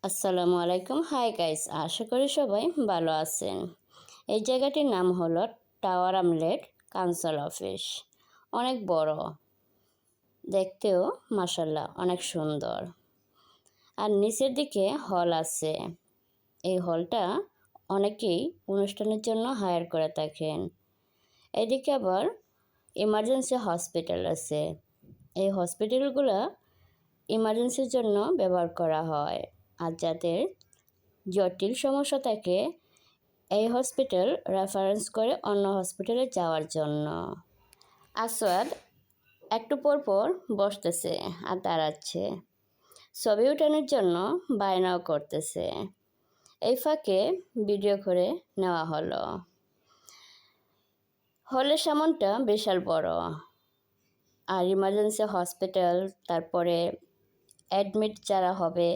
আসসালামু আলাইকুম। Hi guys, আশা করি সবাই ভালো আছেন। এই জায়গাটির নাম হলো টাওয়ার আমলেট কাউন্সিল অফিস। অনেক বড়, দেখতেও মাশাল্লাহ অনেক সুন্দর। আর নিচের দিকে হল আছে। এই হলটা অনেকেই অনুষ্ঠানের জন্য হায়ার করে থাকেন। এদিকে আবার ইমার্জেন্সি হসপিটাল আছে। এই হসপিটালগুলো ইমার্জেন্সির জন্য ব্যবহার করা হয়। আর যাদের জটিল সমস্যা থাকে এই হসপিটাল রেফারেন্স করে অন্য হসপিটালে যাওয়ার জন্য। আসওয়াদ একটু পর পর বসতেছে আর দাঁড়াচ্ছে, ছবি উঠানোর জন্য বায়নাও করতেছে। এই ফাঁকে ভিডিও করে নেওয়া হলো। হলের সামনটা বিশাল বড়। আর ইমার্জেন্সি হসপিটাল, তারপরে অ্যাডমিট যারা হবে